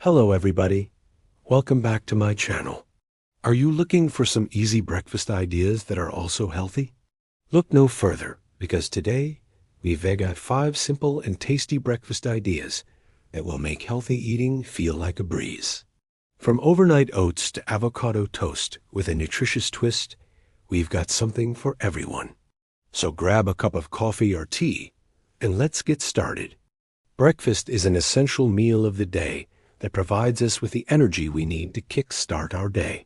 Hello everybody, welcome back to my channel. Are you looking for some easy breakfast ideas that are also healthy? Look no further, because today we've got 5 simple and tasty breakfast ideas that will make healthy eating feel like a breeze. From overnight oats to avocado toast with a nutritious twist, we've got something for everyone. So grab a cup of coffee or tea and let's get started. Breakfast is an essential meal of the day that provides us with the energy we need to kickstart our day.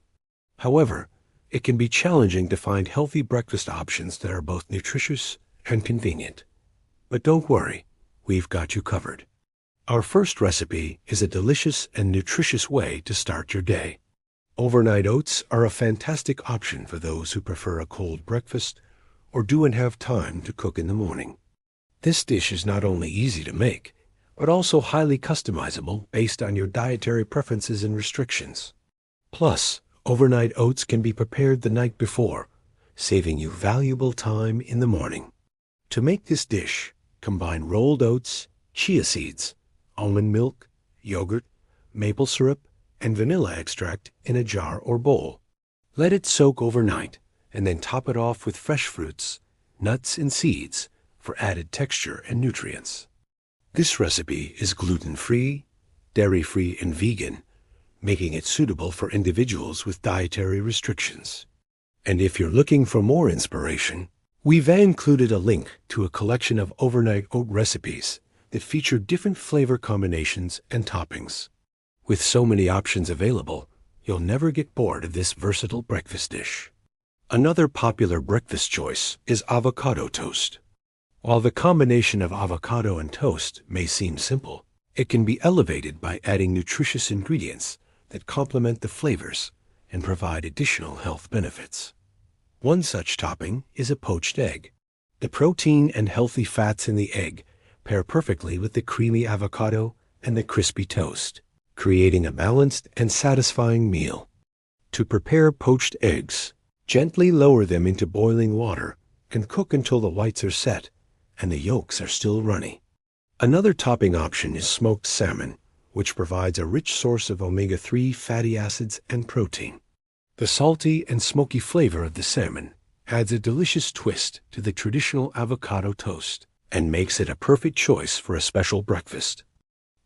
However, it can be challenging to find healthy breakfast options that are both nutritious and convenient. But don't worry, we've got you covered. Our first recipe is a delicious and nutritious way to start your day. Overnight oats are a fantastic option for those who prefer a cold breakfast or don't have time to cook in the morning. This dish is not only easy to make, but also highly customizable based on your dietary preferences and restrictions. Plus, overnight oats can be prepared the night before, saving you valuable time in the morning. To make this dish, combine rolled oats, chia seeds, almond milk, yogurt, maple syrup, and vanilla extract in a jar or bowl. Let it soak overnight, and then top it off with fresh fruits, nuts, and seeds for added texture and nutrients. This recipe is gluten-free, dairy-free, and vegan, making it suitable for individuals with dietary restrictions. And if you're looking for more inspiration, we've included a link to a collection of overnight oat recipes that feature different flavor combinations and toppings. With so many options available, you'll never get bored of this versatile breakfast dish. Another popular breakfast choice is avocado toast. While the combination of avocado and toast may seem simple, it can be elevated by adding nutritious ingredients that complement the flavors and provide additional health benefits. One such topping is a poached egg. The protein and healthy fats in the egg pair perfectly with the creamy avocado and the crispy toast, creating a balanced and satisfying meal. To prepare poached eggs, gently lower them into boiling water and cook until the whites are set and the yolks are still runny. Another topping option is smoked salmon, which provides a rich source of omega-3 fatty acids and protein. The salty and smoky flavor of the salmon adds a delicious twist to the traditional avocado toast and makes it a perfect choice for a special breakfast.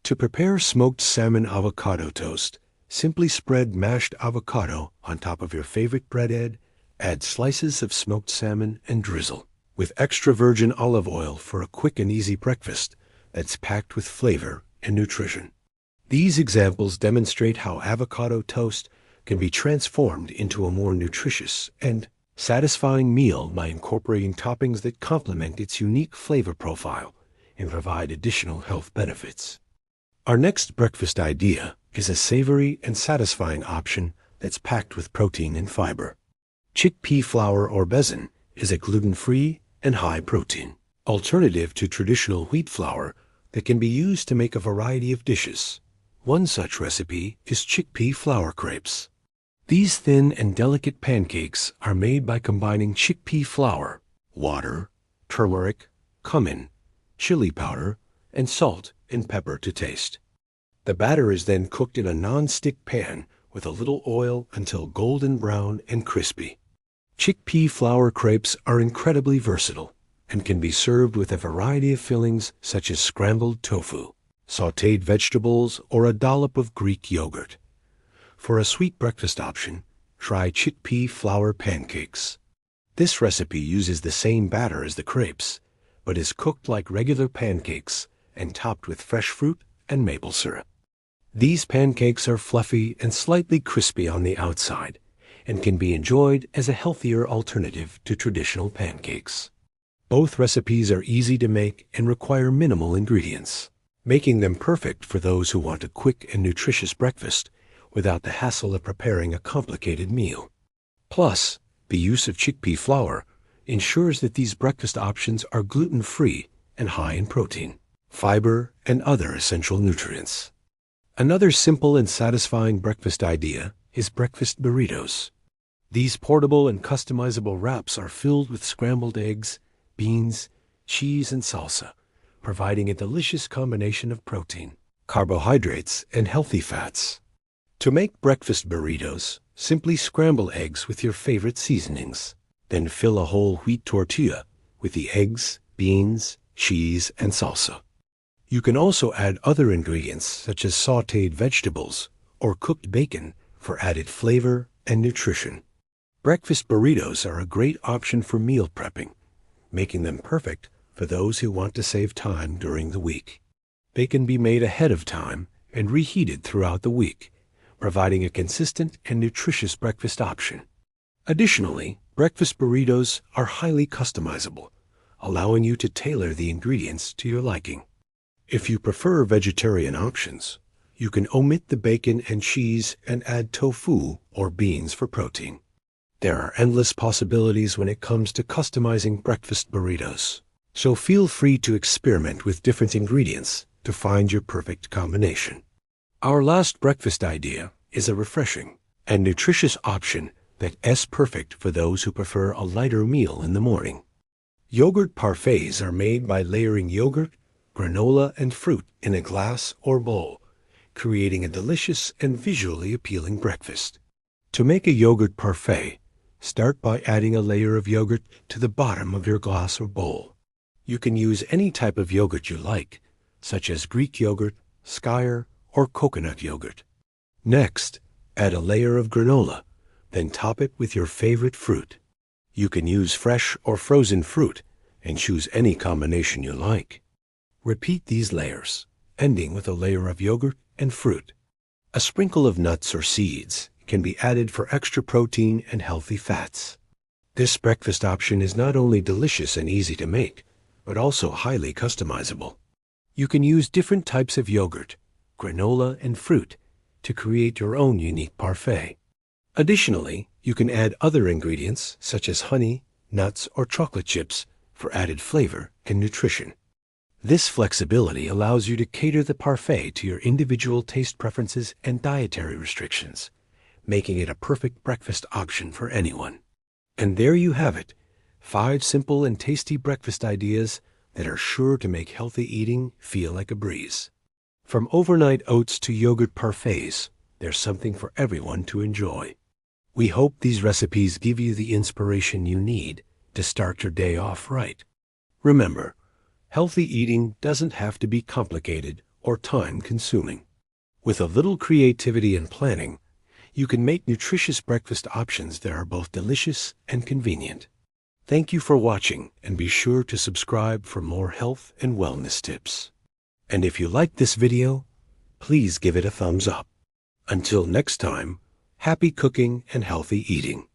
To prepare smoked salmon avocado toast, simply spread mashed avocado on top of your favorite breadhead, add slices of smoked salmon, and drizzle with extra virgin olive oil for a quick and easy breakfast that's packed with flavor and nutrition. These examples demonstrate how avocado toast can be transformed into a more nutritious and satisfying meal by incorporating toppings that complement its unique flavor profile and provide additional health benefits. Our next breakfast idea is a savory and satisfying option that's packed with protein and fiber. Chickpea flour or besan is a gluten-free and high-protein alternative to traditional wheat flour that can be used to make a variety of dishes. One such recipe is chickpea flour crepes. These thin and delicate pancakes are made by combining chickpea flour, water, turmeric, cumin, chili powder, and salt and pepper to taste. The batter is then cooked in a non-stick pan with a little oil until golden brown and crispy. Chickpea flour crepes are incredibly versatile and can be served with a variety of fillings such as scrambled tofu, sautéed vegetables, or a dollop of Greek yogurt. For a sweet breakfast option, try chickpea flour pancakes. This recipe uses the same batter as the crepes, but is cooked like regular pancakes and topped with fresh fruit and maple syrup. These pancakes are fluffy and slightly crispy on the outside, and can be enjoyed as a healthier alternative to traditional pancakes. Both recipes are easy to make and require minimal ingredients, making them perfect for those who want a quick and nutritious breakfast without the hassle of preparing a complicated meal. Plus, the use of chickpea flour ensures that these breakfast options are gluten-free and high in protein, fiber, and other essential nutrients. Another simple and satisfying breakfast idea is breakfast burritos. These portable and customizable wraps are filled with scrambled eggs, beans, cheese, and salsa, providing a delicious combination of protein, carbohydrates, and healthy fats. To make breakfast burritos, simply scramble eggs with your favorite seasonings. Then fill a whole wheat tortilla with the eggs, beans, cheese, and salsa. You can also add other ingredients such as sautéed vegetables or cooked bacon for added flavor and nutrition. Breakfast burritos are a great option for meal prepping, making them perfect for those who want to save time during the week. They can be made ahead of time and reheated throughout the week, providing a consistent and nutritious breakfast option. Additionally, breakfast burritos are highly customizable, allowing you to tailor the ingredients to your liking. If you prefer vegetarian options, you can omit the bacon and cheese and add tofu or beans for protein. There are endless possibilities when it comes to customizing breakfast burritos, so feel free to experiment with different ingredients to find your perfect combination. Our last breakfast idea is a refreshing and nutritious option that is perfect for those who prefer a lighter meal in the morning. Yogurt parfaits are made by layering yogurt, granola, and fruit in a glass or bowl, creating a delicious and visually appealing breakfast. To make a yogurt parfait, start by adding a layer of yogurt to the bottom of your glass or bowl. You can use any type of yogurt you like, such as Greek yogurt, skyr, or coconut yogurt. Next, add a layer of granola, then top it with your favorite fruit. You can use fresh or frozen fruit and choose any combination you like. Repeat these layers, ending with a layer of yogurt and fruit. A sprinkle of nuts or seeds can be added for extra protein and healthy fats. This breakfast option is not only delicious and easy to make, but also highly customizable. You can use different types of yogurt, granola, and fruit to create your own unique parfait. Additionally, you can add other ingredients such as honey, nuts, or chocolate chips for added flavor and nutrition. This flexibility allows you to cater the parfait to your individual taste preferences and dietary restrictions, making it a perfect breakfast option for anyone. And there you have it, 5 simple and tasty breakfast ideas that are sure to make healthy eating feel like a breeze. From overnight oats to yogurt parfaits, there's something for everyone to enjoy. We hope these recipes give you the inspiration you need to start your day off right. Remember, healthy eating doesn't have to be complicated or time-consuming. With a little creativity and planning, you can make nutritious breakfast options that are both delicious and convenient. Thank you for watching, and be sure to subscribe for more health and wellness tips. And if you liked this video, please give it a thumbs up. Until next time, happy cooking and healthy eating.